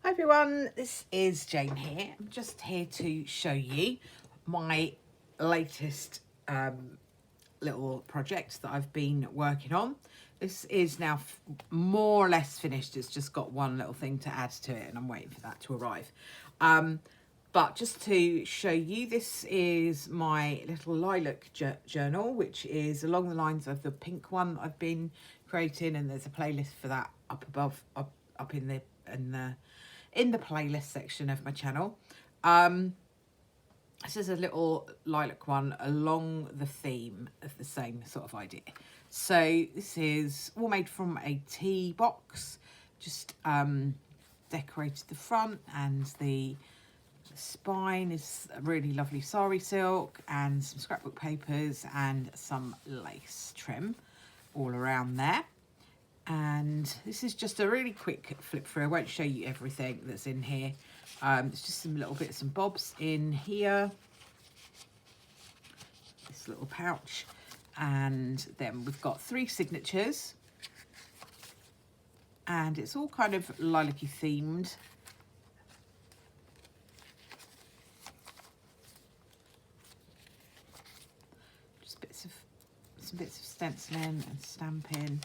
Hi everyone, this is Jane here. I'm just here to show you my latest little project that I've been working on. This is now more or less finished. It's just got one little thing to add to it and I'm waiting for that to arrive. But just to show you, this is my little Lilac Journal, which is along the lines of the pink one I've been creating, and there's a playlist for that up above, up in the playlist section of my channel. This is a little lilac one along the theme of the same sort of idea. So this is all made from a tea box, just decorated the front, and the spine is a really lovely sari silk and some scrapbook papers and some lace trim all around there. And this is just a really quick flip through. I won't show you everything that's in here. It's just some little bits and bobs in here. This little pouch. And then we've got 3 signatures. And it's all kind of lilac-y themed. Just some bits of stenciling and stamping.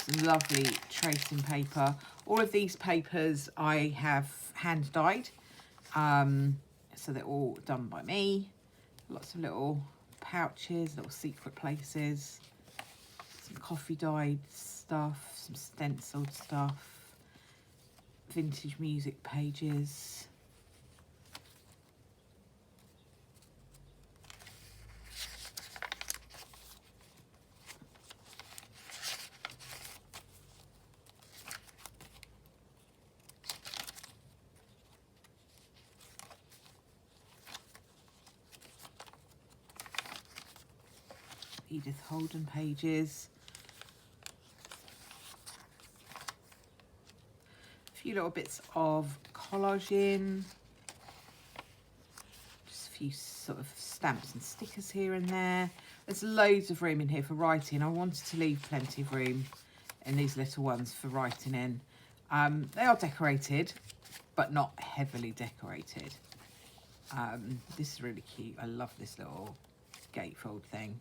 Some lovely tracing paper. All of these papers I have hand dyed, so they're all done by me. Lots of little pouches, little secret places, some coffee dyed stuff, some stenciled stuff, vintage music pages. Edith Holden pages. A few little bits of collaging. Just a few sort of stamps and stickers here and there. There's loads of room in here for writing. I wanted to leave plenty of room in these little ones for writing in. They are decorated, but not heavily decorated. This is really cute. I love this little gatefold thing.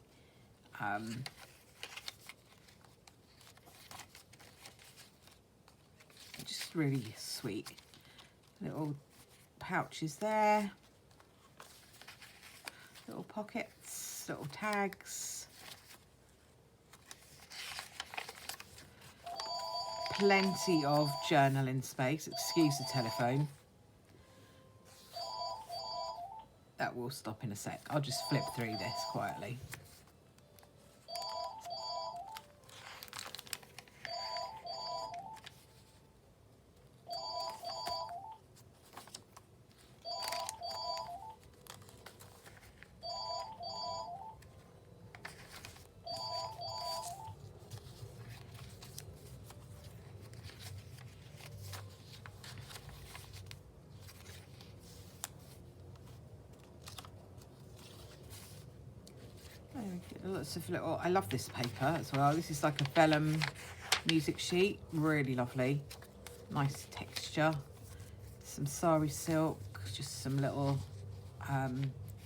Just really sweet little pouches there, little pockets, little tags, plenty of journaling space. Excuse the telephone. That will stop in a sec. I'll just flip through this quietly. Lots of little, I love this paper as well. This is like a vellum music sheet, really lovely, nice texture. Some sari silk, just some little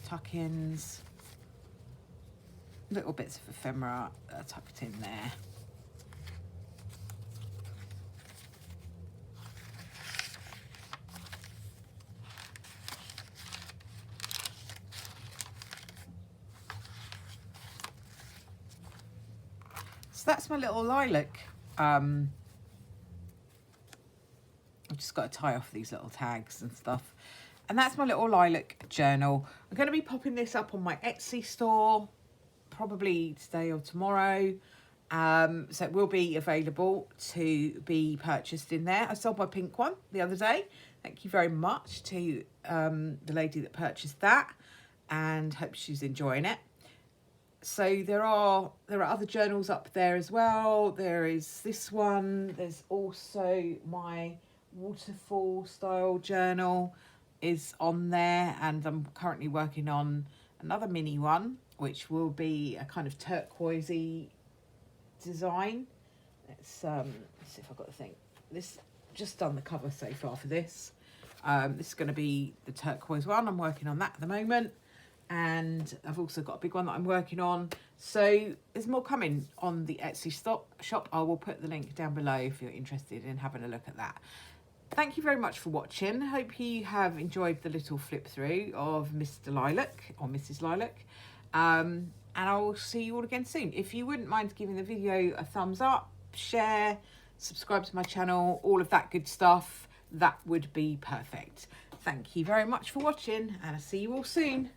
tuck-ins, little bits of ephemera tucked in there. So that's my little lilac. I've just got to tie off these little tags and stuff. And that's my little lilac journal. I'm going to be popping this up on my Etsy store, probably today or tomorrow. So it will be available to be purchased in there. I sold my pink one the other day. Thank you very much to the lady that purchased that, and hope she's enjoying it. So there are other journals up there as well. There is this one. There's also my waterfall style journal is on there, and I'm currently working on another mini one, which will be a kind of turquoisey design. Let's see if I've got the thing. This just done the cover so far for this. This is going to be the turquoise one. I'm working on that at the moment. And I've also got a big one that I'm working on. So there's more coming on the Etsy shop. I will put the link down below if you're interested in having a look at that. Thank you very much for watching. Hope you have enjoyed the little flip through of Mr. Lilac or Mrs. Lilac. And I will see you all again soon. If you wouldn't mind giving the video a thumbs up, share, subscribe to my channel, all of that good stuff, that would be perfect. Thank you very much for watching, and I'll see you all soon.